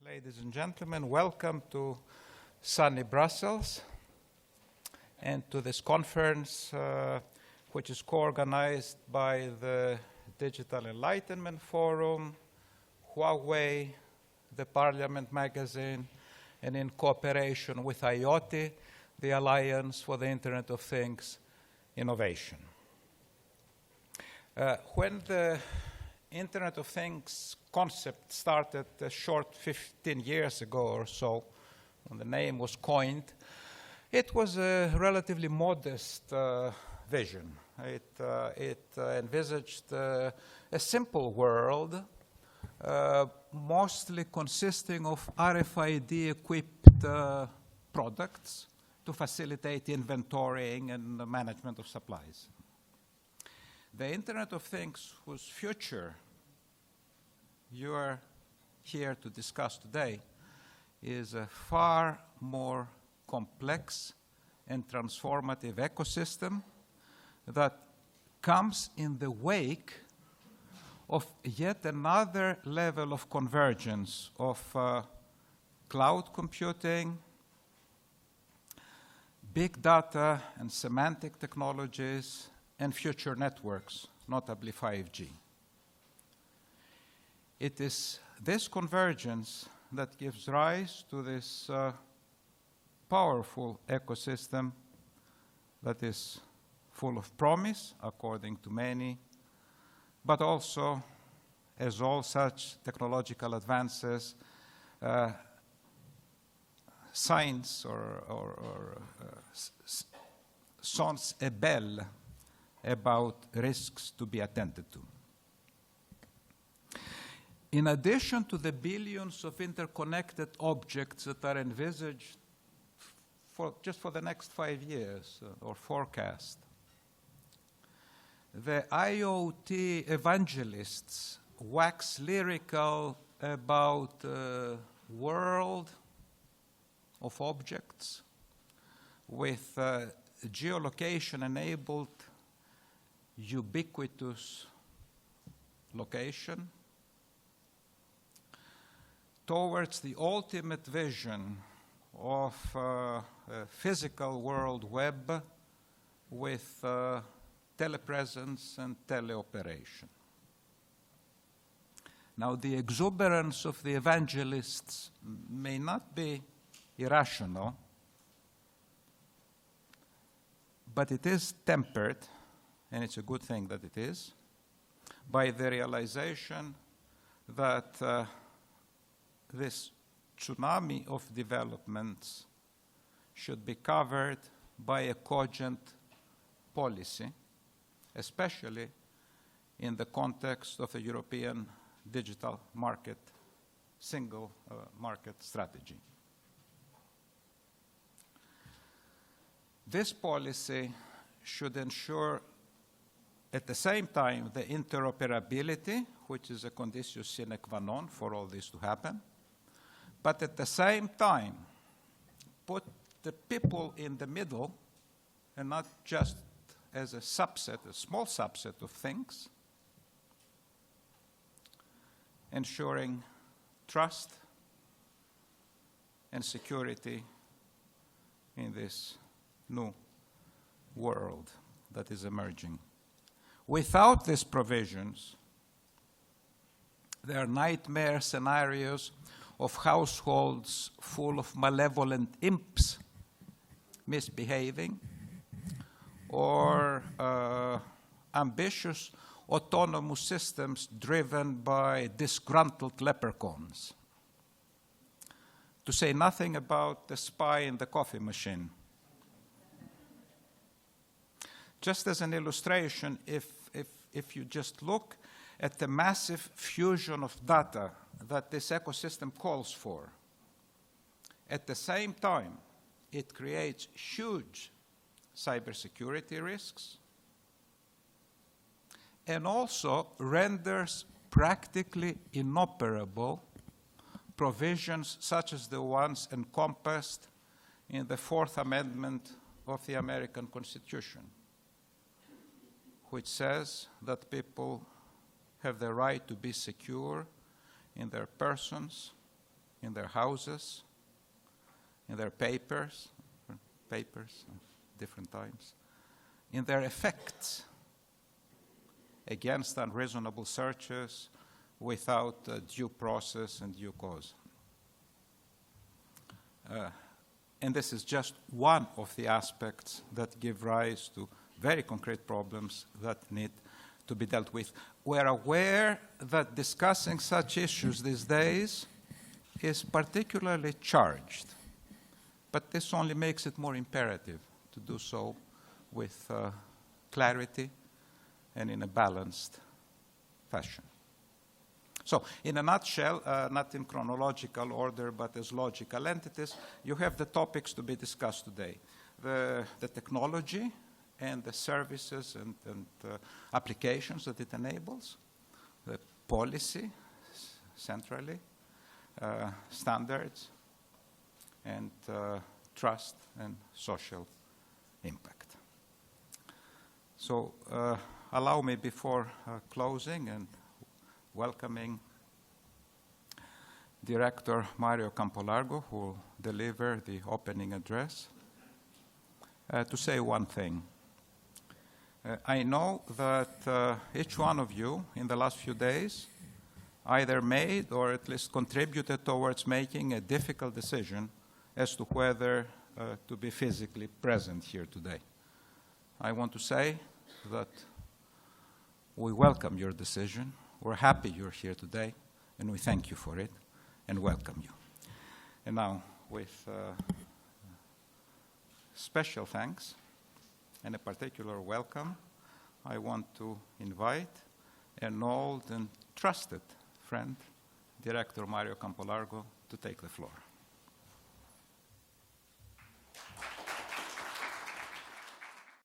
Ladies and gentlemen, welcome to sunny Brussels and to this conference which is co-organized by the Digital Enlightenment Forum, Huawei, the Parliament magazine, and in cooperation with IoT, the Alliance for the Internet of Things Innovation. When the Internet of Things concept started a short 15 years ago or so, when the name was coined, it was a relatively modest vision. It envisaged a simple world, mostly consisting of RFID-equipped products to facilitate inventorying and the management of supplies. The Internet of Things, whose future you are here to discuss today, is a far more complex and transformative ecosystem that comes in the wake of yet another level of convergence of cloud computing, big data and semantic technologies, and future networks, notably 5G. It is this convergence that gives rise to this powerful ecosystem that is full of promise, according to many, but also, as all such technological advances, science sons a bell about risks to be attended to. In addition to the billions of interconnected objects that are envisaged just for the next 5 years or forecast, the IoT evangelists wax lyrical about a world of objects with geolocation-enabled ubiquitous location towards the ultimate vision of a physical world web with telepresence and teleoperation. Now, the exuberance of the evangelists may not be irrational, but it is tempered, and it's a good thing that it is, by the realization that this tsunami of developments should be covered by a cogent policy, especially in the context of a European digital market, single market strategy. This policy should ensure at the same time the interoperability, which is a conditio sine qua non for all this to happen, but at the same time put the people in the middle and not just as a subset, a small subset of things, ensuring trust and security in this new world that is emerging. Without these provisions, there are nightmare scenarios of households full of malevolent imps misbehaving, or ambitious autonomous systems driven by disgruntled leprechauns. To say nothing about the spy in the coffee machine. Just as an illustration, if you just look at the massive fusion of data that this ecosystem calls for, at the same time, it creates huge cybersecurity risks and also renders practically inoperable provisions such as the ones encompassed in the Fourth Amendment of the American Constitution, which says that people have the right to be secure in their persons, in their houses, in their papers, different times, in their effects against unreasonable searches without due process and due cause. And this is just one of the aspects that give rise to very concrete problems that need to be dealt with. We're aware that discussing such issues these days is particularly charged, but this only makes it more imperative to do so with clarity and in a balanced fashion. So, in a nutshell, not in chronological order, but as logical entities, you have the topics to be discussed today. The technology and the services and applications that it enables, the policy, centrally, standards, and trust and social impact. So, allow me before closing and welcoming Director Mario Campolargo, who will deliver the opening address, to say one thing. I know that each one of you in the last few days either made or at least contributed towards making a difficult decision as to whether to be physically present here today. I want to say that we welcome your decision. We're happy you're here today, and we thank you for it and welcome you. And now, with special thanks and a particular welcome, I want to invite an old and trusted friend, Director Mario Campolargo, to take the floor.